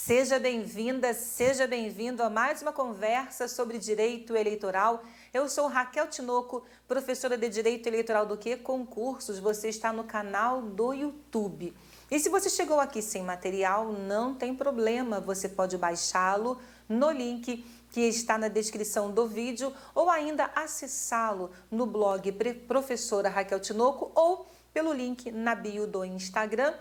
Seja bem-vinda, seja bem-vindo a mais uma conversa sobre direito eleitoral. Eu sou Raquel Tinoco, professora de Direito Eleitoral do quê? Concursos. Você está no canal do YouTube. E se você chegou aqui sem material, não tem problema, você pode baixá-lo no link que está na descrição do vídeo ou ainda acessá-lo no blog Professora Raquel Tinoco ou pelo link na bio do Instagram,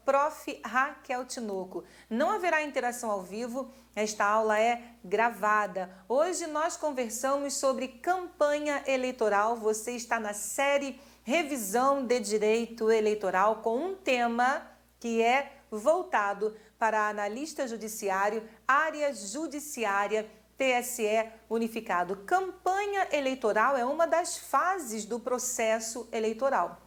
@Prof. Raquel Tinoco. Não haverá interação ao vivo, esta aula é gravada. Hoje nós conversamos sobre campanha eleitoral. Você está na série Revisão de Direito Eleitoral com um tema que é voltado para analista judiciário, área judiciária, TSE unificado. Campanha eleitoral é uma das fases do processo eleitoral.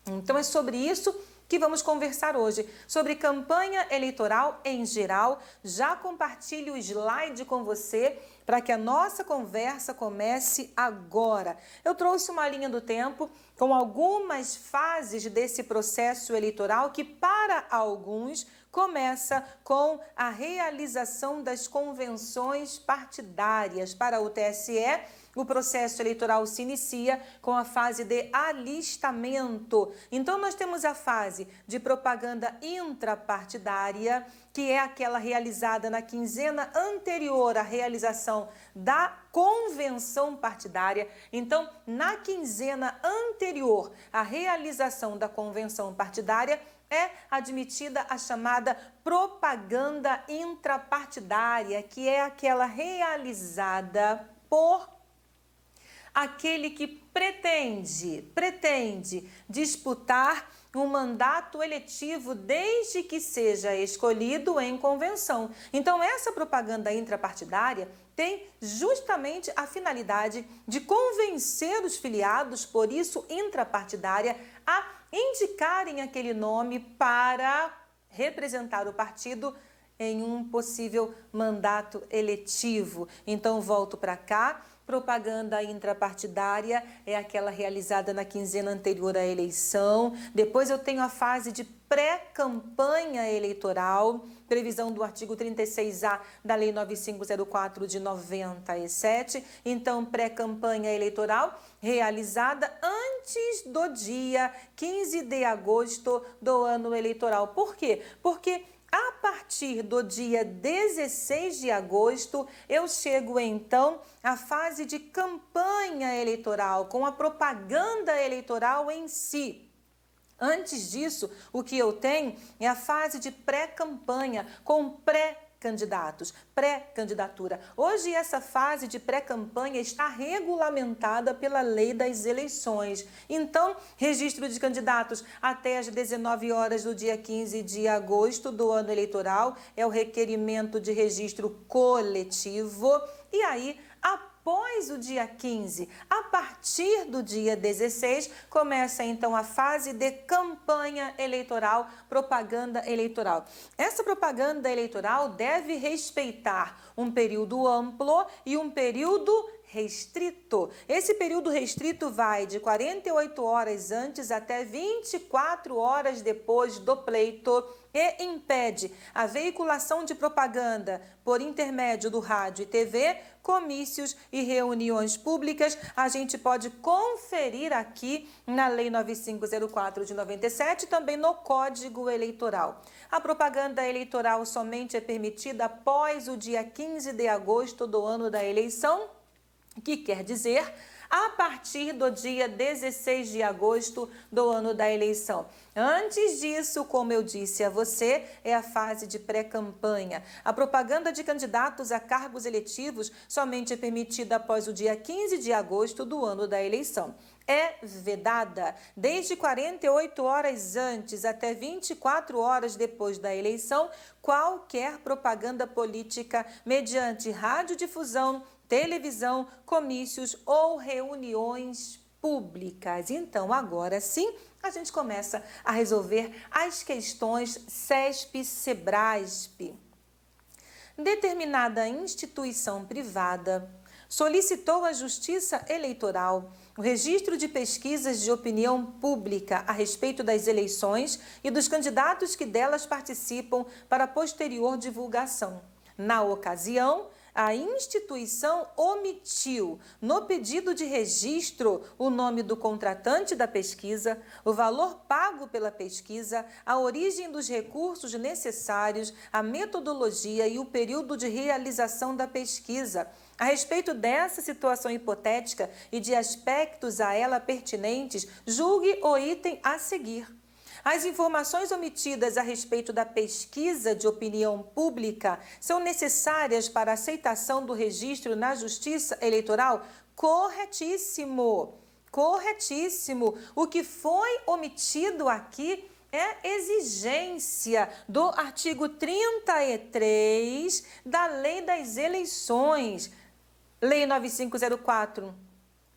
Então é sobre isso que vamos conversar hoje, sobre campanha eleitoral em geral. Já compartilho o slide com você para que a nossa conversa comece agora. Eu trouxe uma linha do tempo com algumas fases desse processo eleitoral que para alguns começa com a realização das convenções partidárias. Para o TSE, o processo eleitoral se inicia com a fase de alistamento. Então, nós temos a fase de propaganda intrapartidária, que é aquela realizada na quinzena anterior à realização da convenção partidária. Então, na quinzena anterior à realização da convenção partidária, é admitida a chamada propaganda intrapartidária, que é aquela realizada por aquele que pretende disputar um mandato eletivo desde que seja escolhido em convenção. Então, essa propaganda intrapartidária tem justamente a finalidade de convencer os filiados, por isso intrapartidária, a indicarem aquele nome para representar o partido em um possível mandato eletivo. Então, volto para cá. Propaganda intrapartidária é aquela realizada na quinzena anterior à eleição. Depois eu tenho a fase de pré-campanha eleitoral, previsão do artigo 36A da Lei 9504 de 97. Então, pré-campanha eleitoral realizada antes do dia 15 de agosto do ano eleitoral. Por quê? Porque a partir do dia 16 de agosto, eu chego então à fase de campanha eleitoral, com a propaganda eleitoral em si. Antes disso, o que eu tenho é a fase de pré-campanha, com pré-candidatos, pré-candidatura. Hoje, essa fase de pré-campanha está regulamentada pela Lei das Eleições. Então, registro de candidatos até às 19 horas do dia 15 de agosto do ano eleitoral é o requerimento de registro coletivo. E aí, após o dia 15, a partir do dia 16, começa então a fase de campanha eleitoral, propaganda eleitoral. Essa propaganda eleitoral deve respeitar um período amplo e um período restrito. Esse período restrito vai de 48 horas antes até 24 horas depois do pleito e impede a veiculação de propaganda por intermédio do rádio e TV, comícios e reuniões públicas. A gente pode conferir aqui na Lei 9504 de 97, também no Código Eleitoral. A propaganda eleitoral somente é permitida após o dia 15 de agosto do ano da eleição, que quer dizer a partir do dia 16 de agosto do ano da eleição. Antes disso, como eu disse a você, é a fase de pré-campanha. A propaganda de candidatos a cargos eletivos somente é permitida após o dia 15 de agosto do ano da eleição. É vedada desde 48 horas antes até 24 horas depois da eleição qualquer propaganda política mediante radiodifusão, televisão, comícios ou reuniões públicas. Então, agora sim, a gente começa a resolver as questões CESP-SEBRASP. Determinada instituição privada solicitou à Justiça Eleitoral o registro de pesquisas de opinião pública a respeito das eleições e dos candidatos que delas participam para posterior divulgação. Na ocasião, a instituição omitiu, no pedido de registro, o nome do contratante da pesquisa, o valor pago pela pesquisa, a origem dos recursos necessários, a metodologia e o período de realização da pesquisa. A respeito dessa situação hipotética e de aspectos a ela pertinentes, julgue o item a seguir. As informações omitidas a respeito da pesquisa de opinião pública são necessárias para a aceitação do registro na Justiça Eleitoral? Corretíssimo, corretíssimo. O que foi omitido aqui é exigência do artigo 33 da Lei das Eleições, Lei 9504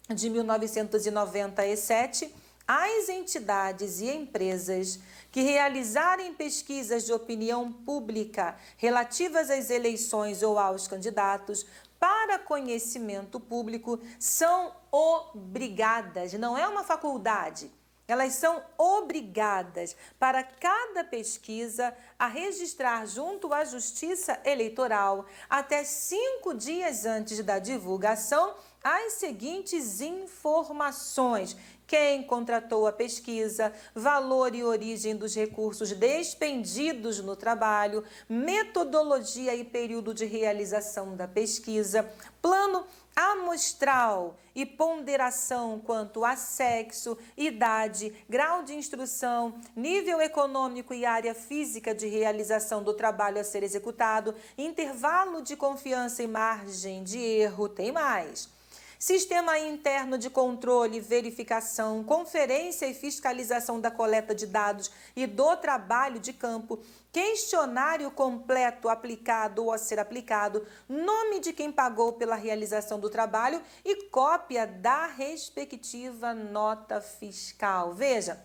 de 1997, as entidades e empresas que realizarem pesquisas de opinião pública relativas às eleições ou aos candidatos para conhecimento público são obrigadas, não é uma faculdade. Elas são obrigadas, para cada pesquisa, a registrar junto à Justiça Eleitoral, até 5 dias antes da divulgação, as seguintes informações: quem contratou a pesquisa, valor e origem dos recursos despendidos no trabalho, metodologia e período de realização da pesquisa, plano amostral e ponderação quanto a sexo, idade, grau de instrução, nível econômico e área física de realização do trabalho a ser executado, intervalo de confiança e margem de erro, tem mais. Sistema interno de controle, verificação, conferência e fiscalização da coleta de dados e do trabalho de campo, questionário completo aplicado ou a ser aplicado, nome de quem pagou pela realização do trabalho e cópia da respectiva nota fiscal. Veja,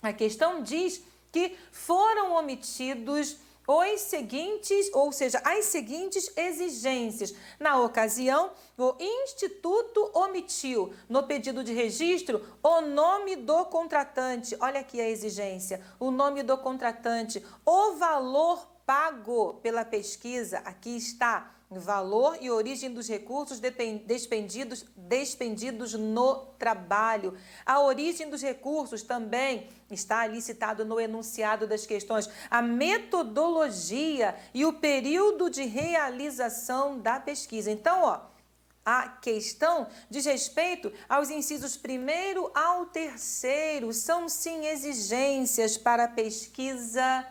a questão diz que foram omitidos os seguintes, ou seja, as seguintes exigências. Na ocasião, o Instituto omitiu, no pedido de registro, o nome do contratante. Olha aqui a exigência. O nome do contratante, o valor pago pela pesquisa, aqui está, valor e origem dos recursos despendidos no trabalho. A origem dos recursos também está ali citado no enunciado das questões. A metodologia e o período de realização da pesquisa. Então, ó, a questão diz respeito aos incisos 1º ao 3º. São, sim, exigências para a pesquisa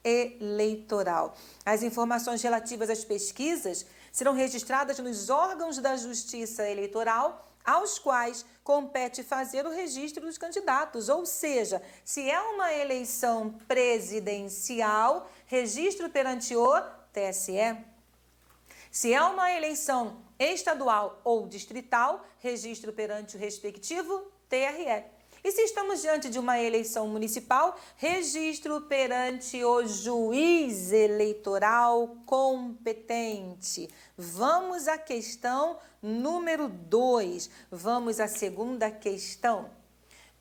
eleitoral. As informações relativas às pesquisas serão registradas nos órgãos da Justiça Eleitoral, aos quais compete fazer o registro dos candidatos. Ou seja, se é uma eleição presidencial, registro perante o TSE. Se é uma eleição estadual ou distrital, registro perante o respectivo TRE. E se estamos diante de uma eleição municipal, registro perante o juiz eleitoral competente. Vamos à questão número 2. Vamos à segunda questão.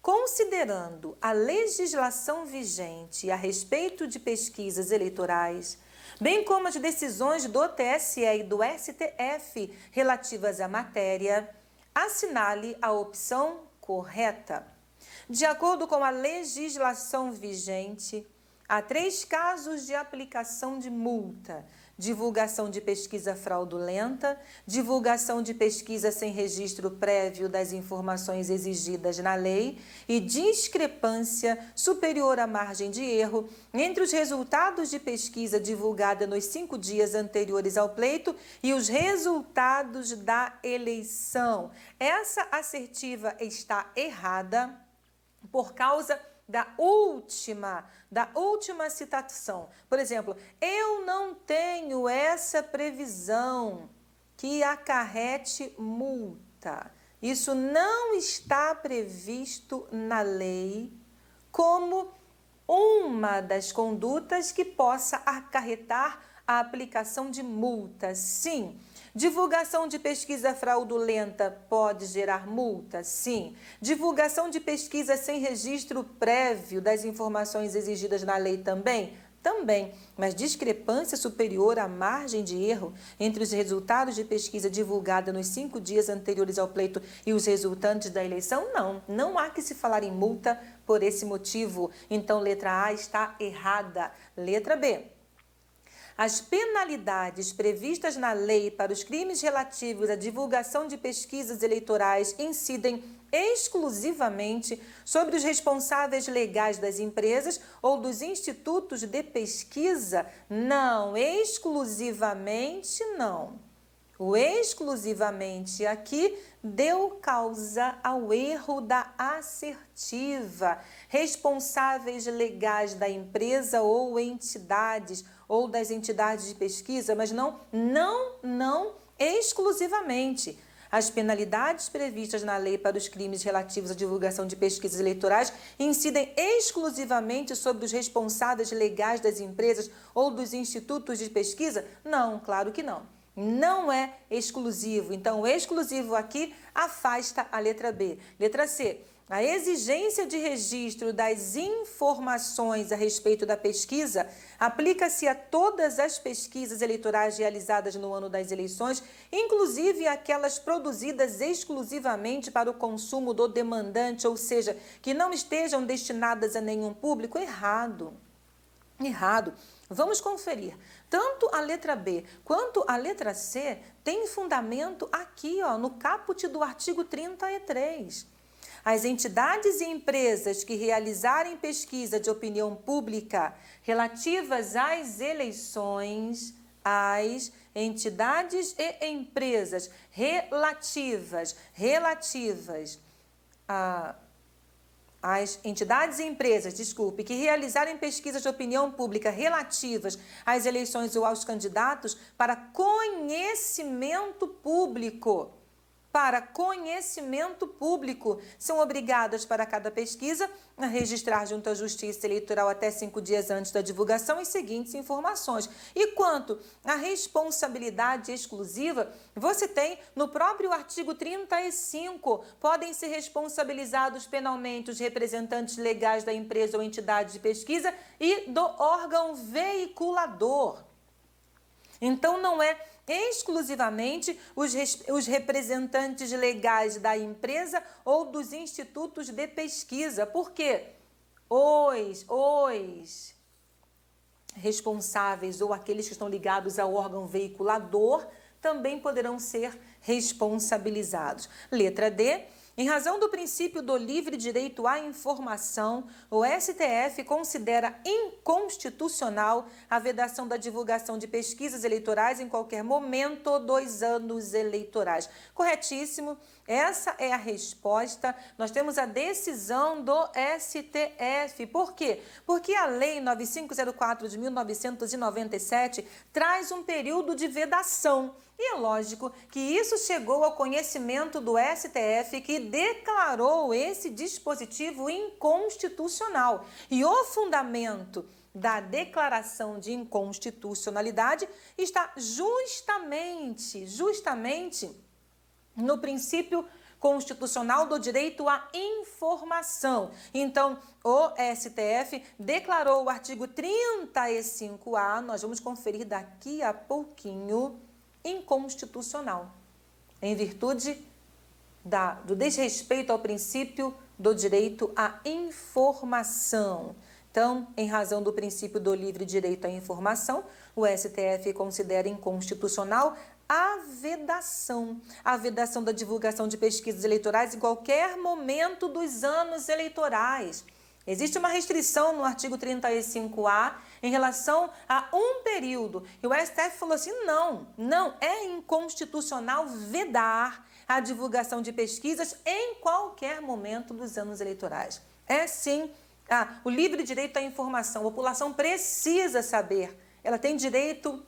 Considerando a legislação vigente a respeito de pesquisas eleitorais, bem como as decisões do TSE e do STF relativas à matéria, assinale a opção correta. De acordo com a legislação vigente, há 3 casos de aplicação de multa: divulgação de pesquisa fraudulenta, divulgação de pesquisa sem registro prévio das informações exigidas na lei e discrepância superior à margem de erro entre os resultados de pesquisa divulgada nos 5 dias anteriores ao pleito e os resultados da eleição. Essa assertiva está errada por causa da última citação. Por exemplo, eu não tenho essa previsão que acarrete multa. Isso não está previsto na lei como uma das condutas que possa acarretar a aplicação de multa. Sim, Divulgação de pesquisa fraudulenta pode gerar multa? Sim. Divulgação de pesquisa sem registro prévio das informações exigidas na lei também? Também, mas discrepância superior à margem de erro entre os resultados de pesquisa divulgada nos 5 dias anteriores ao pleito e os resultantes da eleição? Não há que se falar em multa por esse motivo. Então, letra A está errada. Letra B. As penalidades previstas na lei para os crimes relativos à divulgação de pesquisas eleitorais incidem exclusivamente sobre os responsáveis legais das empresas ou dos institutos de pesquisa? Não, exclusivamente não. O exclusivamente aqui deu causa ao erro da assertiva. Responsáveis legais da empresa ou entidades ou das entidades de pesquisa, mas não exclusivamente. As penalidades previstas na lei para os crimes relativos à divulgação de pesquisas eleitorais incidem exclusivamente sobre os responsáveis legais das empresas ou dos institutos de pesquisa? Não, claro que não. Não é exclusivo. Então, o exclusivo aqui afasta a letra B. Letra C. A exigência de registro das informações a respeito da pesquisa aplica-se a todas as pesquisas eleitorais realizadas no ano das eleições, inclusive aquelas produzidas exclusivamente para o consumo do demandante, ou seja, que não estejam destinadas a nenhum público. Errado. Vamos conferir. Tanto a letra B quanto a letra C têm fundamento aqui, no caput do artigo 33. As entidades e empresas que realizarem pesquisa de opinião pública relativas às eleições, as entidades e empresas as entidades e empresas, que realizarem pesquisas de opinião pública relativas às eleições ou aos candidatos para conhecimento público. São obrigadas para cada pesquisa a registrar junto à Justiça Eleitoral até 5 dias antes da divulgação as seguintes informações. E quanto à responsabilidade exclusiva, você tem no próprio artigo 35, podem ser responsabilizados penalmente os representantes legais da empresa ou entidade de pesquisa e do órgão veiculador. Então, não é exclusivamente os representantes legais da empresa ou dos institutos de pesquisa. Por quê? Os responsáveis ou aqueles que estão ligados ao órgão veiculador também poderão ser responsabilizados. Letra D. Em razão do princípio do livre direito à informação, o STF considera inconstitucional a vedação da divulgação de pesquisas eleitorais em qualquer momento dos anos eleitorais. Corretíssimo, essa é a resposta. Nós temos a decisão do STF. Por quê? Porque a Lei 9504 de 1997 traz um período de vedação. E é lógico que isso chegou ao conhecimento do STF, que declarou esse dispositivo inconstitucional. E o fundamento da declaração de inconstitucionalidade está justamente no princípio constitucional do direito à informação. Então, o STF declarou o artigo 35A, nós vamos conferir daqui a pouquinho, inconstitucional, em virtude do desrespeito ao princípio do direito à informação. Então, em razão do princípio do livre direito à informação, o STF considera inconstitucional a vedação da divulgação de pesquisas eleitorais em qualquer momento dos anos eleitorais. Existe uma restrição no artigo 35A em relação a um período. E o STF falou assim, não é inconstitucional vedar a divulgação de pesquisas em qualquer momento dos anos eleitorais. É sim o livre direito à informação. A população precisa saber. Ela tem direito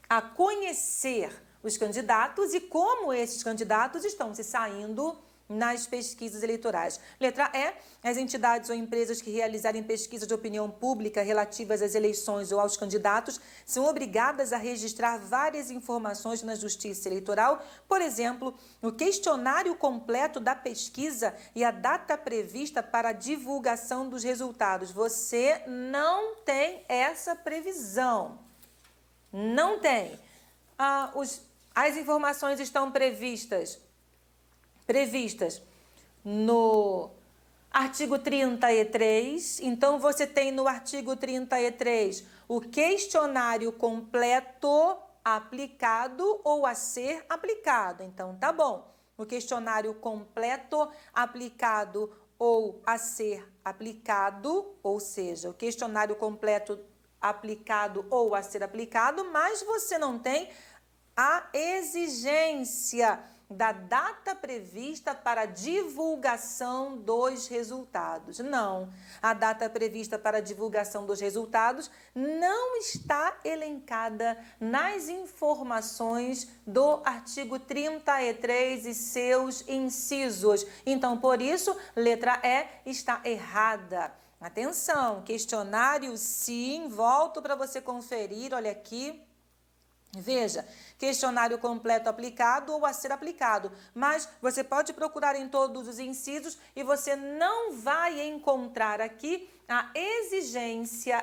a conhecer os candidatos e como esses candidatos estão se saindo nas pesquisas eleitorais. Letra E, as entidades ou empresas que realizarem pesquisa de opinião pública relativas às eleições ou aos candidatos são obrigadas a registrar várias informações na Justiça Eleitoral, por exemplo, o questionário completo da pesquisa e a data prevista para a divulgação dos resultados. Você não tem essa previsão. Não tem. As informações estão previstas no artigo 33. Então, você tem no artigo 33 o questionário completo aplicado ou a ser aplicado. Então, tá bom. O questionário completo aplicado ou a ser aplicado, ou seja, o questionário completo aplicado ou a ser aplicado, mas você não tem a exigência da data prevista para a divulgação dos resultados. Não, a data prevista para a divulgação dos resultados não está elencada nas informações do artigo 33 e seus incisos. Então, por isso, letra E está errada. Atenção, questionário sim, volto para você conferir, olha aqui. Veja, questionário completo aplicado ou a ser aplicado, mas você pode procurar em todos os incisos e você não vai encontrar aqui a exigência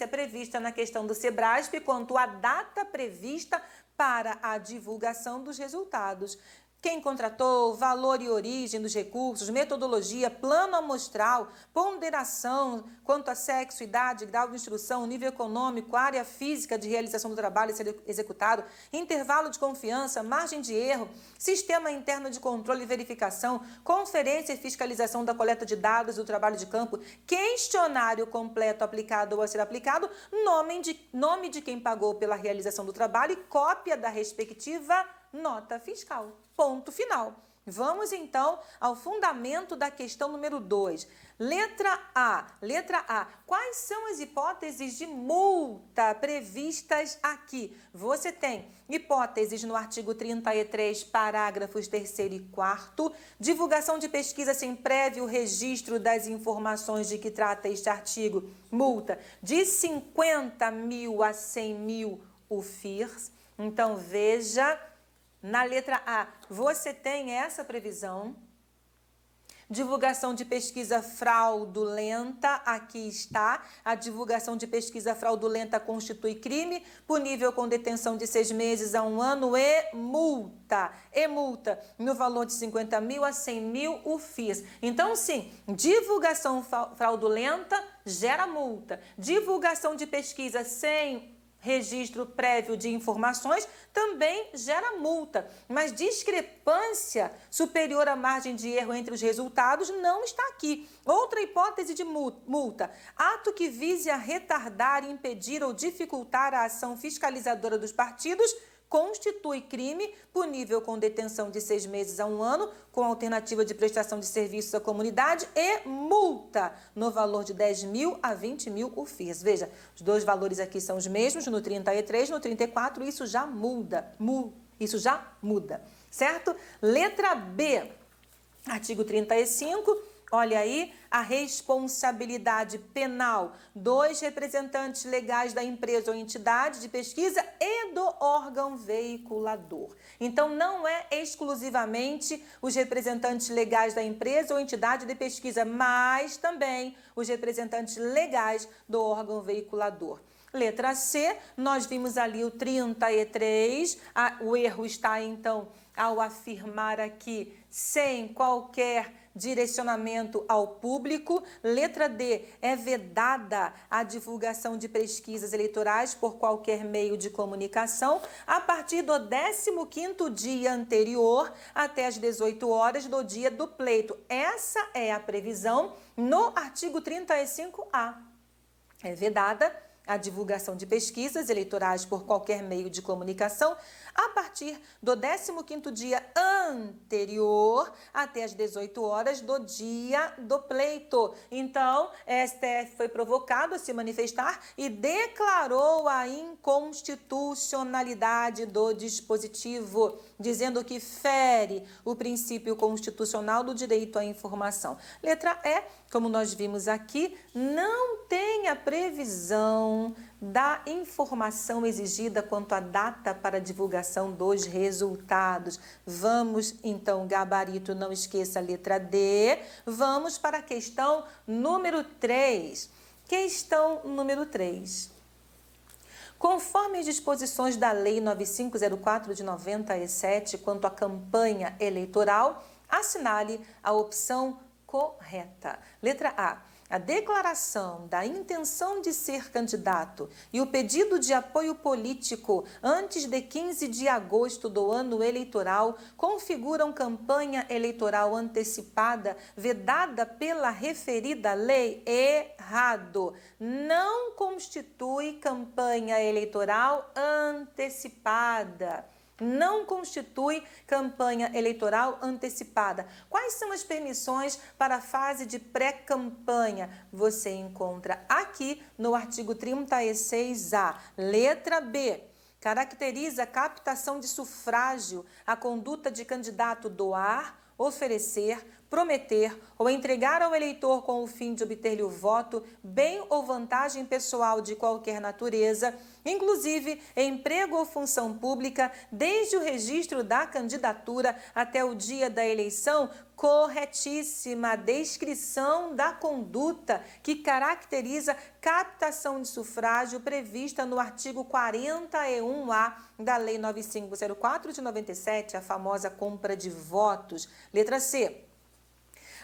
prevista na questão do SEBRASP quanto à data prevista para a divulgação dos resultados. Quem contratou, valor e origem dos recursos, metodologia, plano amostral, ponderação quanto a sexo, idade, grau de instrução, nível econômico, área física de realização do trabalho a ser executado, intervalo de confiança, margem de erro, sistema interno de controle e verificação, conferência e fiscalização da coleta de dados do trabalho de campo, questionário completo aplicado ou a ser aplicado, nome de quem pagou pela realização do trabalho e cópia da respectiva nota fiscal. Ponto final. Vamos então ao fundamento da questão número 2. Letra A. Quais são as hipóteses de multa previstas aqui? Você tem hipóteses no artigo 33, parágrafos 3º e 4º, divulgação de pesquisa sem prévio registro das informações de que trata este artigo, multa de 50 mil a 100 mil UFIRs. Então, veja, na letra A, você tem essa previsão. Divulgação de pesquisa fraudulenta, aqui está. A divulgação de pesquisa fraudulenta constitui crime, punível com detenção de 6 meses a 1 ano e multa. No valor de 50 mil a 100 mil UFIs. Então, sim, divulgação fraudulenta gera multa. Divulgação de pesquisa sem registro prévio de informações também gera multa, mas discrepância superior à margem de erro entre os resultados não está aqui. Outra hipótese de multa, ato que vise a retardar, impedir ou dificultar a ação fiscalizadora dos partidos, constitui crime, punível com detenção de 6 meses a 1 ano, com alternativa de prestação de serviços à comunidade e multa no valor de 10 mil a 20 mil UFIs. Veja, os dois valores aqui são os mesmos, no 33, no 34, isso já muda, certo? Letra B, artigo 35, olha aí, a responsabilidade penal dos representantes legais da empresa ou entidade de pesquisa e do órgão veiculador. Então, não é exclusivamente os representantes legais da empresa ou entidade de pesquisa, mas também os representantes legais do órgão veiculador. Letra C, nós vimos ali o 33, o erro está, então, ao afirmar aqui, sem qualquer direcionamento ao público. Letra D, é vedada a divulgação de pesquisas eleitorais por qualquer meio de comunicação a partir do 15º dia anterior até as 18 horas do dia do pleito. Essa é a previsão no artigo 35A. É vedada a divulgação de pesquisas eleitorais por qualquer meio de comunicação a partir do 15º dia anterior até as 18 horas do dia do pleito. Então, STF foi provocado a se manifestar e declarou a inconstitucionalidade do dispositivo dizendo que fere o princípio constitucional do direito à informação. Letra E, como nós vimos aqui, não tem a previsão da informação exigida quanto à data para divulgação dos resultados. Vamos, então, gabarito, não esqueça a letra D. Vamos para a questão número 3. Questão número 3. Conforme as disposições da Lei 9504 de 97, quanto à campanha eleitoral, assinale a opção correta. Letra A. A declaração da intenção de ser candidato e o pedido de apoio político antes de 15 de agosto do ano eleitoral configuram campanha eleitoral antecipada vedada pela referida lei? Errado. Não constitui campanha eleitoral antecipada. Não constitui campanha eleitoral antecipada. Quais são as permissões para a fase de pré-campanha? Você encontra aqui no artigo 36A. Letra B. Caracteriza a captação de sufrágio a conduta de candidato doar, oferecer, prometer ou entregar ao eleitor com o fim de obter-lhe o voto, bem ou vantagem pessoal de qualquer natureza, inclusive emprego ou função pública, desde o registro da candidatura até o dia da eleição. Corretíssima descrição da conduta que caracteriza captação de sufrágio prevista no artigo 41A da Lei 9504 de 97, a famosa compra de votos. Letra C.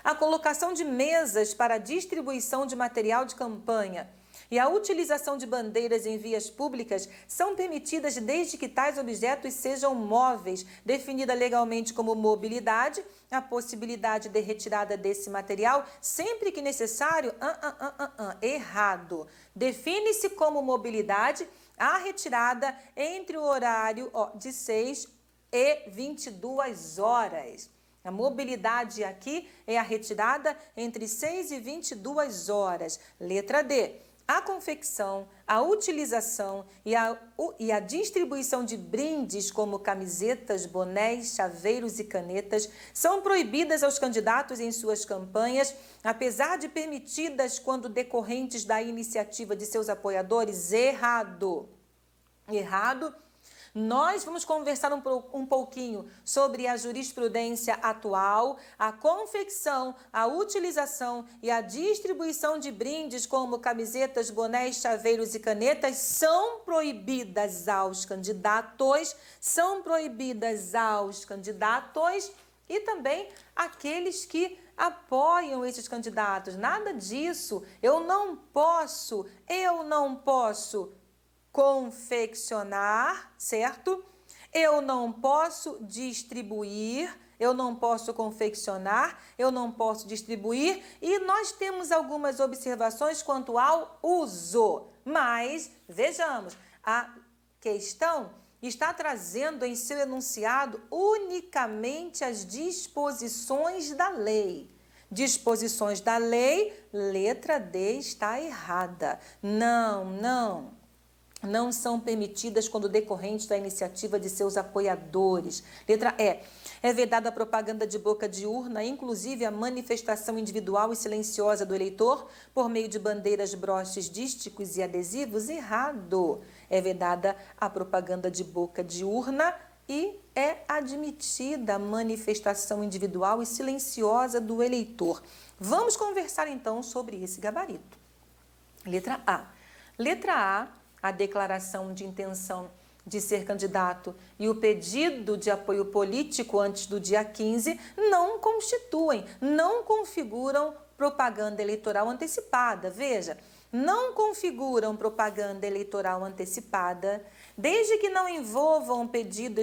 A colocação de mesas para distribuição de material de campanha e a utilização de bandeiras em vias públicas são permitidas desde que tais objetos sejam móveis, definida legalmente como mobilidade, a possibilidade de retirada desse material sempre que necessário. Errado. Define-se como mobilidade a retirada entre o horário de 6 e 22 horas. A mobilidade aqui é a retirada entre 6 e 22 horas. Letra D. A confecção, a utilização e a distribuição de brindes como camisetas, bonés, chaveiros e canetas são proibidas aos candidatos em suas campanhas, apesar de permitidas quando decorrentes da iniciativa de seus apoiadores. Errado. Errado. Nós vamos conversar um pouquinho sobre a jurisprudência atual. A confecção, a utilização e a distribuição de brindes como camisetas, bonés, chaveiros e canetas são proibidas aos candidatos, e também aqueles que apoiam esses candidatos. Nada disso. Eu não posso confeccionar, certo? Eu não posso distribuir, eu não posso confeccionar, eu não posso distribuir, e nós temos algumas observações quanto ao uso. Mas, vejamos, a questão está trazendo em seu enunciado unicamente as disposições da lei. Disposições da lei, letra D está errada. Não são permitidas quando decorrentes da iniciativa de seus apoiadores. Letra E. É vedada a propaganda de boca de urna, inclusive a manifestação individual e silenciosa do eleitor, por meio de bandeiras, broches, dísticos e adesivos. Errado. É vedada a propaganda de boca de urna e é admitida a manifestação individual e silenciosa do eleitor. Vamos conversar então sobre esse gabarito. Letra A. Letra A. A declaração de intenção de ser candidato e o pedido de apoio político antes do dia 15 não constituem, não configuram propaganda eleitoral antecipada. Veja, não configuram propaganda eleitoral antecipada desde que não envolvam pedido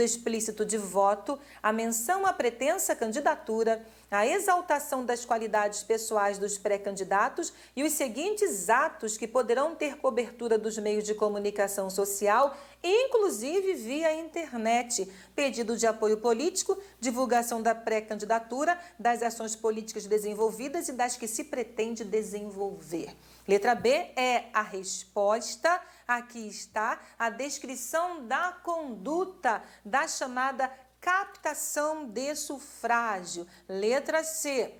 explícito de voto, a menção à pretensa candidatura, a exaltação das qualidades pessoais dos pré-candidatos e os seguintes atos que poderão ter cobertura dos meios de comunicação social, inclusive via internet: pedido de apoio político, divulgação da pré-candidatura, das ações políticas desenvolvidas e das que se pretende desenvolver. Letra B é a resposta. Aqui está a descrição da conduta da chamada captação de sufrágio. Letra C,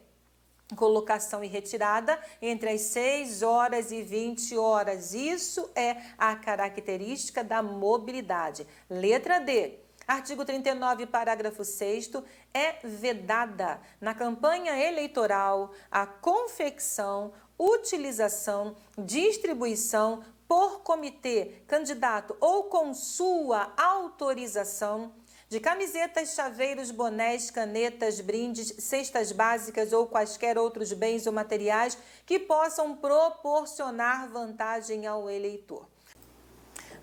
colocação e retirada entre as 6 horas e 20 horas. Isso é a característica da mobilidade. Letra D, artigo 39, parágrafo 6º, é vedada na campanha eleitoral a confecção, utilização, distribuição por comitê, candidato ou com sua autorização de camisetas, chaveiros, bonés, canetas, brindes, cestas básicas ou quaisquer outros bens ou materiais que possam proporcionar vantagem ao eleitor.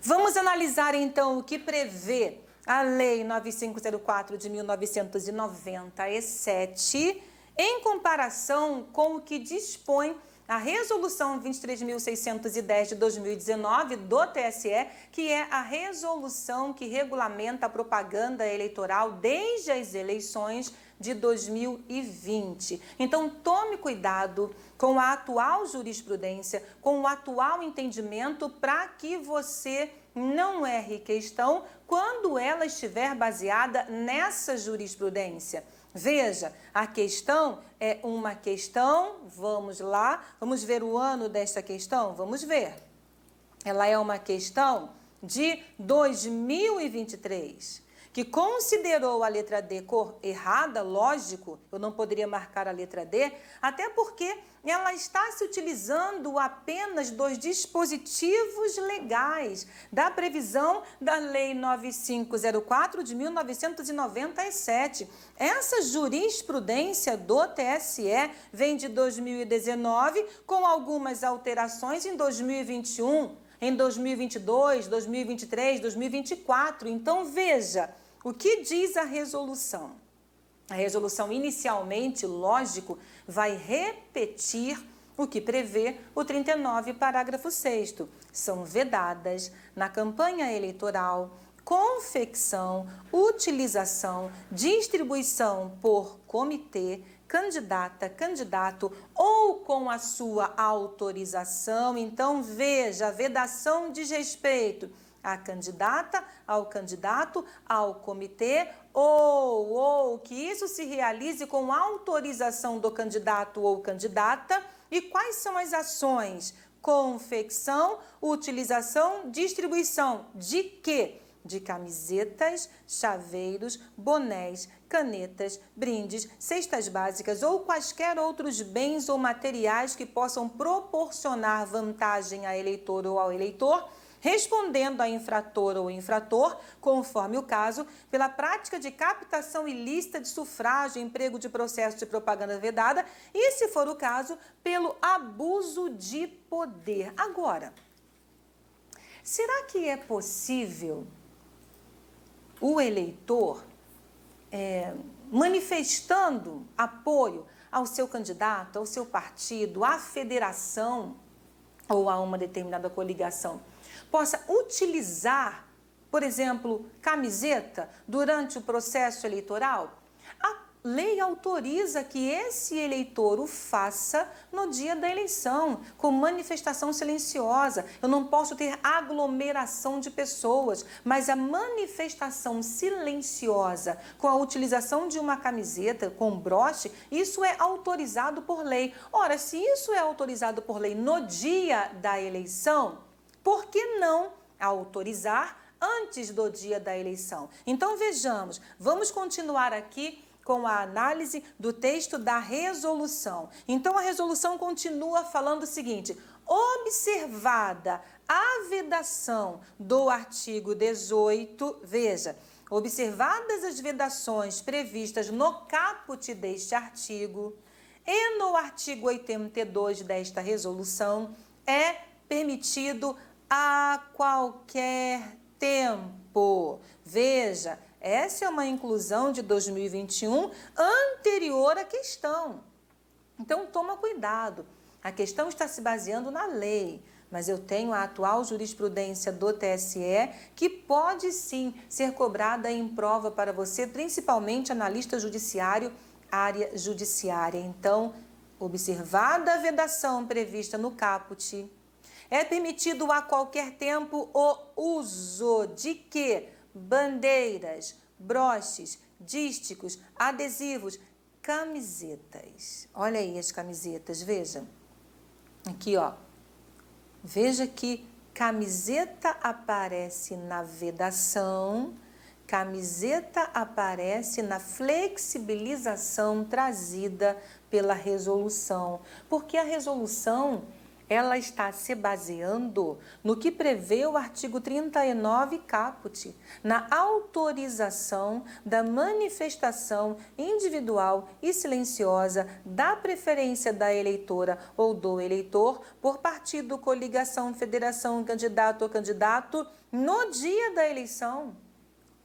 Vamos analisar então o que prevê a Lei 9504 de 1997 em comparação com o que dispõe a Resolução 23.610 de 2019 do TSE, que é a resolução que regulamenta a propaganda eleitoral desde as eleições de 2020. Então, tome cuidado com a atual jurisprudência, com o atual entendimento, para que você não erre questão quando ela estiver baseada nessa jurisprudência. Veja, a questão é uma questão, vamos lá, vamos ver o ano desta questão? Vamos ver. Ela é uma questão de 2023, que considerou a letra D cor errada, lógico, eu não poderia marcar a letra D, até porque ela está se utilizando apenas dos dispositivos legais da previsão da Lei 9504 de 1997. Essa jurisprudência do TSE vem de 2019, com algumas alterações em 2021, em 2022, 2023, 2024. Então, veja o que diz a resolução. A resolução inicialmente, lógico, vai repetir o que prevê o 39, parágrafo 6º. São vedadas na campanha eleitoral confecção, utilização, distribuição por comitê, candidata, candidato ou com a sua autorização. Então, veja, a vedação diz respeito à candidata, ao candidato, ao comitê ou que isso se realize com autorização do candidato ou candidata. E quais são as ações? Confecção, utilização, distribuição. De quê? De camisetas, chaveiros, bonés, canetas, brindes, cestas básicas ou quaisquer outros bens ou materiais que possam proporcionar vantagem à eleitora ou ao eleitor, respondendo a infrator ou infrator, conforme o caso, pela prática de captação ilícita de sufrágio, emprego de processo de propaganda vedada e, se for o caso, pelo abuso de poder. Agora, será que é possível o eleitor, manifestando apoio ao seu candidato, ao seu partido, à federação ou a uma determinada coligação, possa utilizar, por exemplo, camiseta durante o processo eleitoral? A lei autoriza que esse eleitor o faça no dia da eleição, com manifestação silenciosa. Eu não posso ter aglomeração de pessoas, mas a manifestação silenciosa com a utilização de uma camiseta, com broche, isso é autorizado por lei. Ora, se isso é autorizado por lei no dia da eleição, por que não autorizar antes do dia da eleição? Então, vejamos, vamos continuar aqui com a análise do texto da resolução. Então, a resolução continua falando o seguinte: observada a vedação do artigo 18, veja, observadas as vedações previstas no caput deste artigo e no artigo 82 desta resolução, é permitido a qualquer tempo. Veja, Essa é uma inclusão de 2021 anterior à questão. Então, toma cuidado. A questão está se baseando na lei, mas eu tenho a atual jurisprudência do TSE que pode sim ser cobrada em prova para você, principalmente analista judiciário, área judiciária. Então, observada a vedação prevista no caput, é permitido a qualquer tempo o uso de quê? Bandeiras, broches, dísticos, adesivos, camisetas. Olha aí as camisetas, veja. Aqui, ó. Veja que camiseta aparece na vedação, camiseta aparece na flexibilização trazida pela resolução, porque a resolução ela está se baseando no que prevê o artigo 39 caput, na autorização da manifestação individual e silenciosa da preferência da eleitora ou do eleitor por partido, coligação, federação, candidato ou candidato no dia da eleição.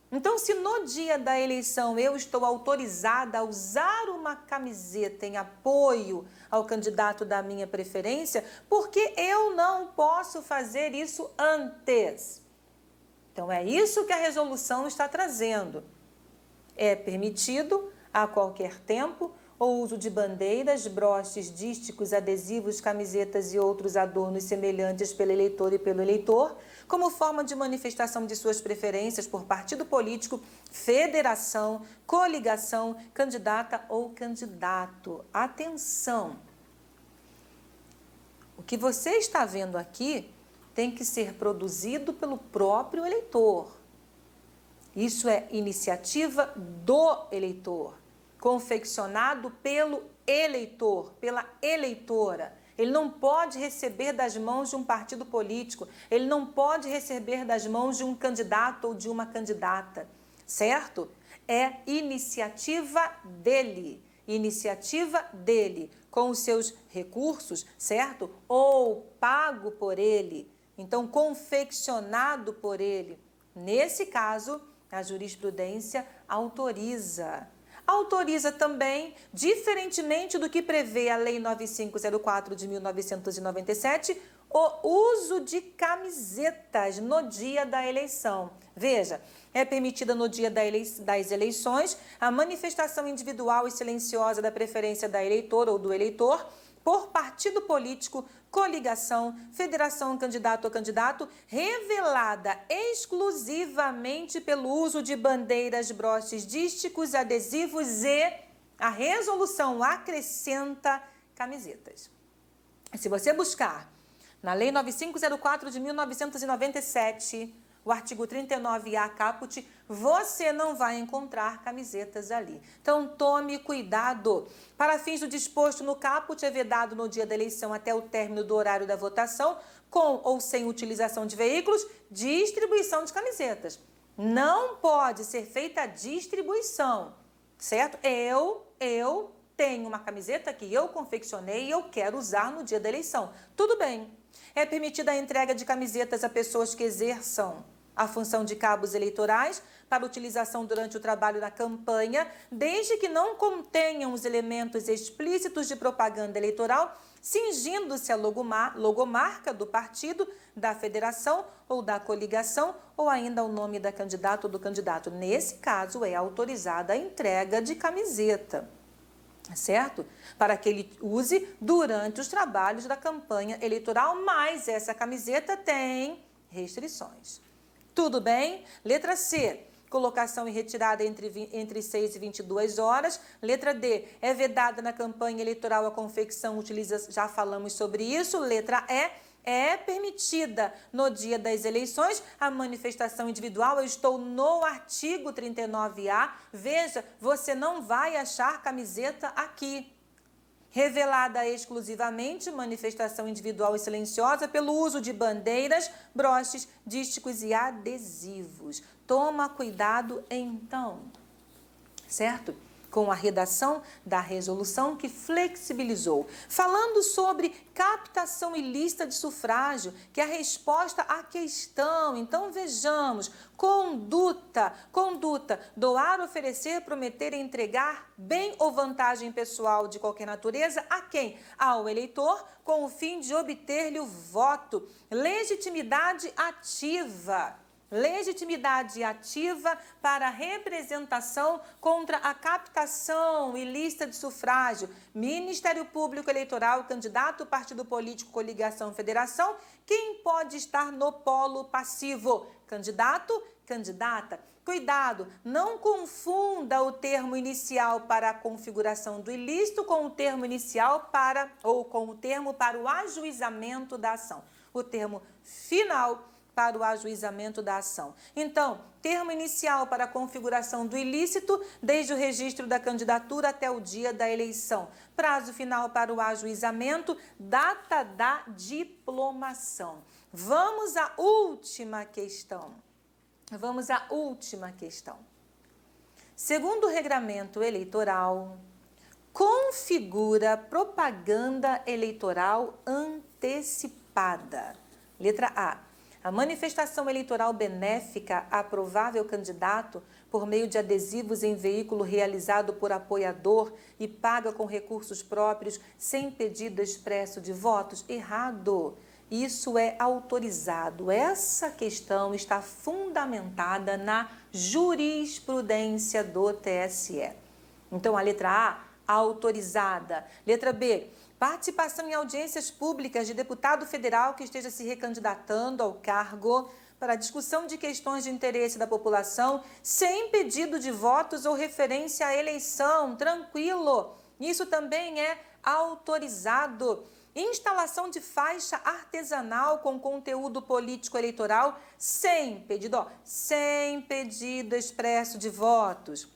Então, se no dia da eleição eu estou autorizada a usar uma camiseta em apoio ao candidato da minha preferência, por que eu não posso fazer isso antes? Então, é isso que a resolução está trazendo. É permitido, a qualquer tempo, o uso de bandeiras, broches, dísticos, adesivos, camisetas e outros adornos semelhantes pelo eleitor e pelo eleitor, como forma de manifestação de suas preferências por partido político, federação, coligação, candidata ou candidato. Atenção! O que você está vendo aqui tem que ser produzido pelo próprio eleitor. Isso é iniciativa do eleitor, confeccionado pelo eleitor, pela eleitora. Ele não pode receber das mãos de um partido político, ele não pode receber das mãos de um candidato ou de uma candidata, certo? É iniciativa dele, com os seus recursos, certo? Ou pago por ele, então confeccionado por ele. Nesse caso, a jurisprudência autoriza. Autoriza também, diferentemente do que prevê a Lei 9504 de 1997, o uso de camisetas no dia da eleição. Veja, é permitida no dia das eleições a manifestação individual e silenciosa da preferência da eleitora ou do eleitor por partido político, coligação, federação, candidato ou candidato, revelada exclusivamente pelo uso de bandeiras, broches, dísticos, adesivos e a resolução acrescenta camisetas. Se você buscar na Lei 9504 de 1997, o artigo 39A caput, você não vai encontrar camisetas ali. Então, tome cuidado. Para fins do disposto no caput, é vedado no dia da eleição até o término do horário da votação, com ou sem utilização de veículos, distribuição de camisetas. Não pode ser feita a distribuição, certo? Eu tenho uma camiseta que eu confeccionei e eu quero usar no dia da eleição. Tudo bem. É permitida a entrega de camisetas a pessoas que exerçam a função de cabos eleitorais para utilização durante o trabalho na campanha, desde que não contenham os elementos explícitos de propaganda eleitoral, cingindo-se a logomarca do partido, da federação ou da coligação, ou ainda o nome da candidata ou do candidato. Nesse caso, é autorizada a entrega de camiseta, certo? Para que ele use durante os trabalhos da campanha eleitoral, mas essa camiseta tem restrições. Tudo bem? Letra C, colocação e retirada entre 6 e 22 horas. Letra D, é vedada na campanha eleitoral a confecção, já falamos sobre isso. Letra E, é permitida no dia das eleições a manifestação individual. Eu estou no artigo 39A. Veja, você não vai achar camiseta aqui. Revelada exclusivamente manifestação individual e silenciosa pelo uso de bandeiras, broches, dísticos e adesivos. Toma cuidado então, certo? com a redação da resolução que flexibilizou. Falando sobre captação ilícita de sufrágio, que é a resposta à questão. Então, vejamos, conduta, doar, oferecer, prometer, entregar bem ou vantagem pessoal de qualquer natureza a quem? Ao eleitor, com o fim de obter-lhe o voto. Legitimidade ativa. Legitimidade ativa para representação contra a captação ilícita de sufrágio. Ministério Público Eleitoral, candidato, partido político, coligação, federação. Quem pode estar no polo passivo? Candidato, candidata. Cuidado, não confunda o termo inicial para a configuração do ilícito com o termo inicial para o ajuizamento da ação. O termo final para o ajuizamento da ação. Então, termo inicial para a configuração do ilícito, desde o registro da candidatura até o dia da eleição. Prazo final para o ajuizamento, data da diplomação. Vamos à última questão. Segundo o regramento eleitoral, configura propaganda eleitoral antecipada. Letra A. A manifestação eleitoral benéfica a provável candidato por meio de adesivos em veículo realizado por apoiador e paga com recursos próprios sem pedido expresso de votos? Errado. Isso é autorizado. Essa questão está fundamentada na jurisprudência do TSE. Então, a letra A, autorizada. Letra B, participação em audiências públicas de deputado federal que esteja se recandidatando ao cargo para discussão de questões de interesse da população sem pedido de votos ou referência à eleição. Tranquilo, isso também é autorizado. Instalação de faixa artesanal com conteúdo político eleitoral sem pedido expresso de votos.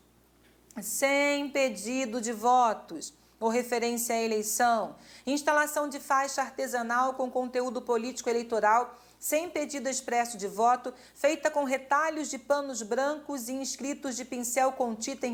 Sem pedido de votos ou referência à eleição. Instalação de faixa artesanal com conteúdo político eleitoral sem pedido expresso de voto, feita com retalhos de panos brancos e inscritos de pincel com tinta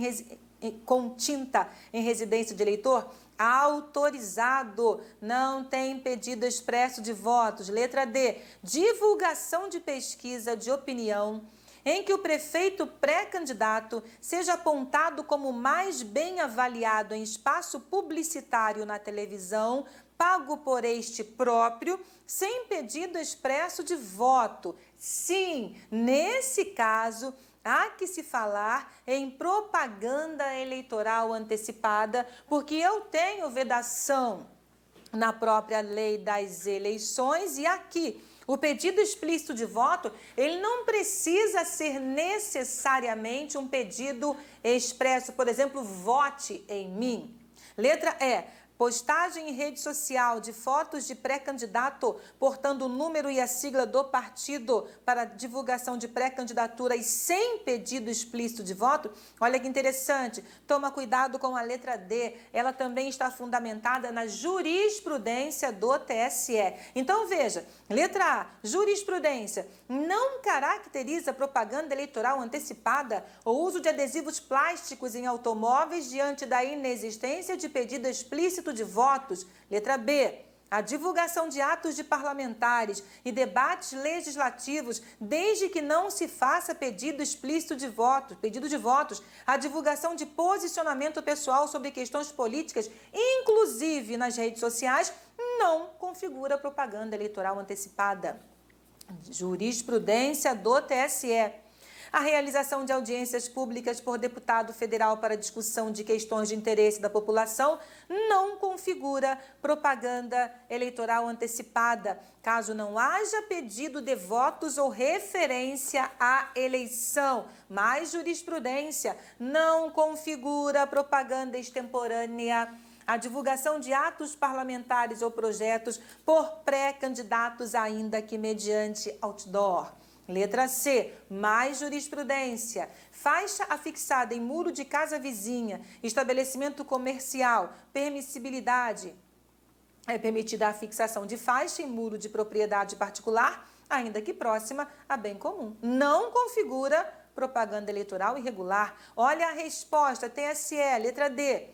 em residência de eleitor. Autorizado, não tem pedido expresso de votos. Letra D, divulgação de pesquisa de opinião em que o prefeito pré-candidato seja apontado como mais bem avaliado em espaço publicitário na televisão, pago por este próprio, sem pedido expresso de voto. Sim, nesse caso, há que se falar em propaganda eleitoral antecipada, porque eu tenho vedação na própria lei das eleições e aqui o pedido explícito de voto, ele não precisa ser necessariamente um pedido expresso, por exemplo, vote em mim. Letra E, postagem em rede social de fotos de pré-candidato portando o número e a sigla do partido para divulgação de pré-candidatura e sem pedido explícito de voto. Olha que interessante, toma cuidado com a letra D, ela também está fundamentada na jurisprudência do TSE. Então veja, letra A, jurisprudência, não caracteriza propaganda eleitoral antecipada o uso de adesivos plásticos em automóveis diante da inexistência de pedido explícito de votos. Letra B, a divulgação de atos de parlamentares e debates legislativos, desde que não se faça pedido explícito de votos, a divulgação de posicionamento pessoal sobre questões políticas, inclusive nas redes sociais, não configura propaganda eleitoral antecipada. Jurisprudência do TSE. A realização de audiências públicas por deputado federal para discussão de questões de interesse da população não configura propaganda eleitoral antecipada, caso não haja pedido de votos ou referência à eleição. Mais jurisprudência, não configura propaganda extemporânea. A divulgação de atos parlamentares ou projetos por pré-candidatos, ainda que mediante outdoor. Letra C, mais jurisprudência. Faixa afixada em muro de casa vizinha, estabelecimento comercial, permissibilidade. É permitida a fixação de faixa em muro de propriedade particular, ainda que próxima a bem comum. Não configura propaganda eleitoral irregular. Olha a resposta, TSE, letra D.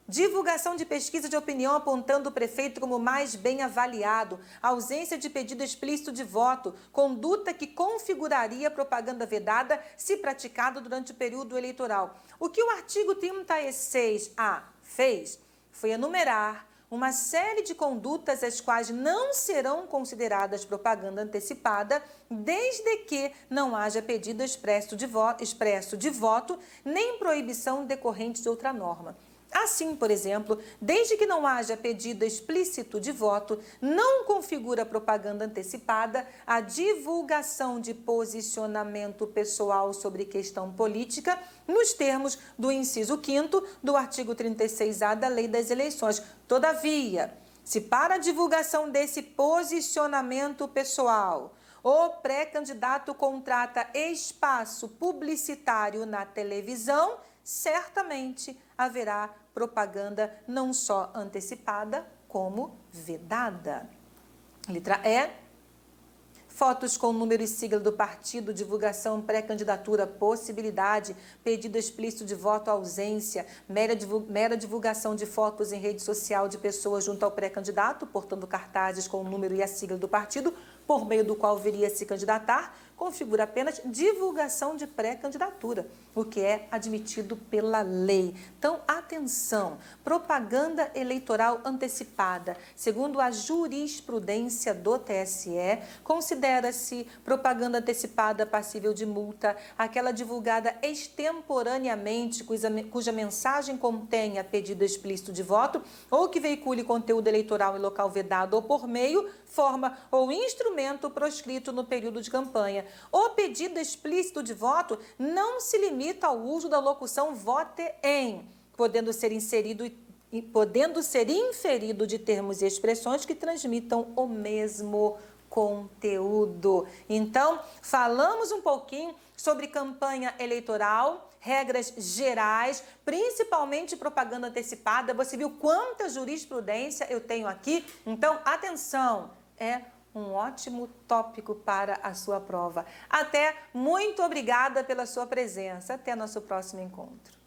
Divulgação de pesquisa de opinião apontando o prefeito como mais bem avaliado, ausência de pedido explícito de voto, conduta que configuraria propaganda vedada se praticada durante o período eleitoral. O que o artigo 36A fez foi enumerar uma série de condutas as quais não serão consideradas propaganda antecipada, desde que não haja pedido expresso de voto, nem proibição decorrente de outra norma. Assim, por exemplo, desde que não haja pedido explícito de voto, não configura propaganda antecipada a divulgação de posicionamento pessoal sobre questão política, nos termos do inciso 5º do artigo 36A da Lei das Eleições. Todavia, se para a divulgação desse posicionamento pessoal o pré-candidato contrata espaço publicitário na televisão, certamente haverá propaganda não só antecipada, como vedada. Letra E. Fotos com número e sigla do partido, divulgação, pré-candidatura, possibilidade, pedido explícito de voto, ausência, mera divulgação de fotos em rede social de pessoas junto ao pré-candidato, portando cartazes com o número e a sigla do partido, por meio do qual viria a se candidatar, configura apenas divulgação de pré-candidatura, o que é admitido pela lei. Então, atenção, propaganda eleitoral antecipada, segundo a jurisprudência do TSE, considera-se propaganda antecipada passível de multa aquela divulgada extemporaneamente, cuja mensagem contenha pedido explícito de voto ou que veicule conteúdo eleitoral em local vedado ou por meio, forma ou instrumento proscrito no período de campanha. O pedido explícito de voto não se limita ao uso da locução vote em, podendo ser inferido de termos e expressões que transmitam o mesmo conteúdo. Então, falamos um pouquinho sobre campanha eleitoral, regras gerais, principalmente propaganda antecipada. Você viu quanta jurisprudência eu tenho aqui? Então, atenção, é um ótimo tópico para a sua prova. Muito obrigada pela sua presença. Até nosso próximo encontro.